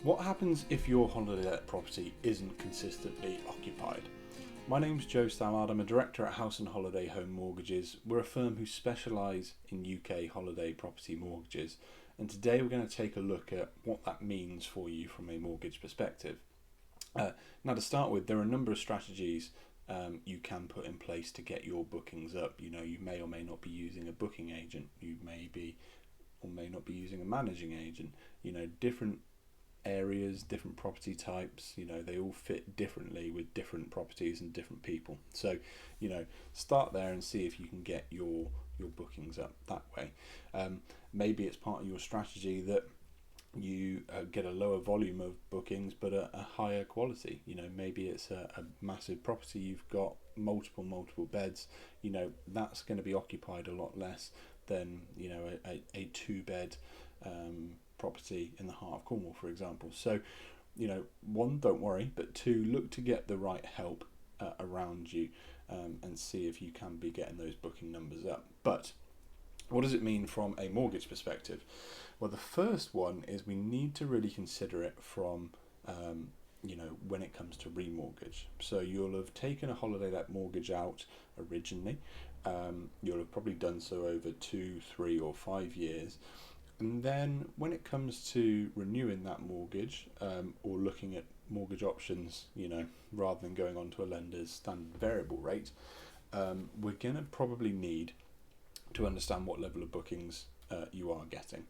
What happens if your holiday let property isn't consistently occupied? My name's Joe Stallard. I'm a director at House and Holiday Home Mortgages. We're a firm who specialise in UK holiday property mortgages, and today we're going to take a look at what that means for you from a mortgage perspective. Now, to start with, there are a number of strategies you can put in place to get your bookings up. You may or may not be using a booking agent. You may be or may not be using a managing agent. Different areas, different property types, they all fit differently with different properties and different people. So, start there and see if you can get your bookings up that way. Maybe it's part of your strategy that you get a lower volume of bookings but a higher quality. Maybe it's a massive property, you've got multiple beds, that's going to be occupied a lot less than a 2-bed property in the heart of Cornwall, for example. So, one, don't worry, but two, look to get the right help around you and see if you can be getting those booking numbers up. But what does it mean from a mortgage perspective? Well, the first one is we need to really consider it from when it comes to remortgage. So you'll have taken a holiday let mortgage out originally. You'll have probably done so over 2, 3 or 5 years. And then when it comes to renewing that mortgage or looking at mortgage options, rather than going on to a lender's standard variable rate, we're going to probably need to understand what level of bookings you are getting.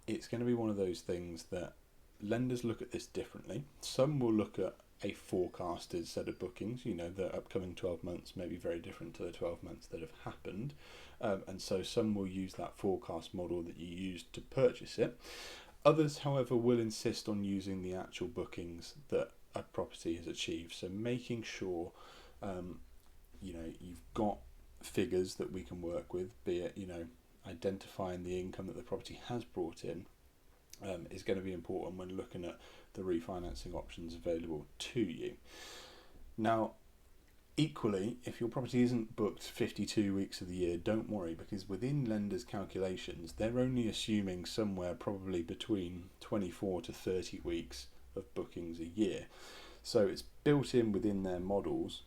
It's going to be one of those things that lenders look at this differently. Some will look at a forecasted set of bookings, the upcoming 12 months may be very different to the 12 months that have happened. And so some will use that forecast model that you used to purchase it. Others, however, will insist on using the actual bookings that a property has achieved. So making sure, you've got figures that we can work with, be it, identifying the income that the property has brought in, is going to be important when looking at the refinancing options available to you. Now, equally, if your property isn't booked 52 weeks of the year, don't worry, because within lenders' calculations, they're only assuming somewhere probably between 24 to 30 weeks of bookings a year. So it's built in within their models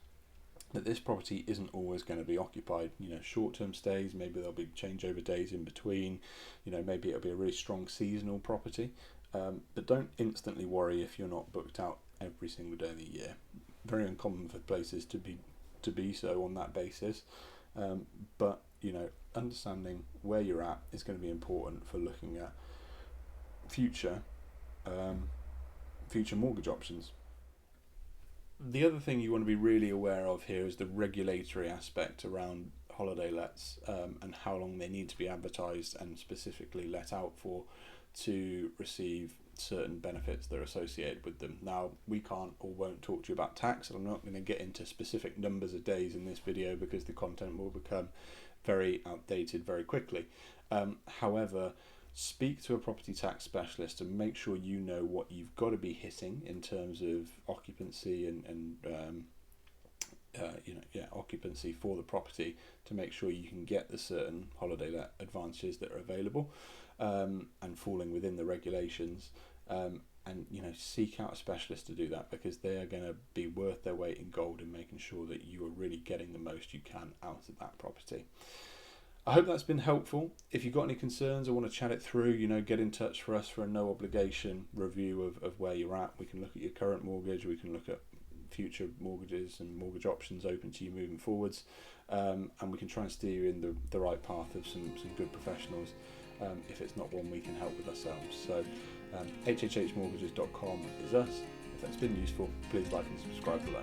that this property isn't always going to be occupied. Short-term stays, maybe there'll be changeover days in between, maybe it'll be a really strong seasonal property, but don't instantly worry if you're not booked out every single day of the year. Very uncommon for places to be so on that basis, but understanding where you're at is going to be important for looking at future mortgage options. The other thing you want to be really aware of here is the regulatory aspect around holiday lets and how long they need to be advertised and specifically let out for to receive certain benefits that are associated with them. Now, we can't or won't talk to you about tax, and I'm not going to get into specific numbers of days in this video because the content will become very outdated very quickly. However, speak to a property tax specialist and make sure you know what you've got to be hitting in terms of occupancy and occupancy for the property to make sure you can get the certain holiday let advantages that are available and falling within the regulations. And seek out a specialist to do that, because they are going to be worth their weight in gold in making sure that you are really getting the most you can out of that property. I hope that's been helpful. If you've got any concerns or want to chat it through, get in touch for us for a no obligation review of where you're at. We can look at your current mortgage, we can look at future mortgages and mortgage options open to you moving forwards, and we can try and steer you in the right path of some good professionals if it's not one we can help with ourselves. So HHHmortgages.com is us. If that's been useful, please like and subscribe below.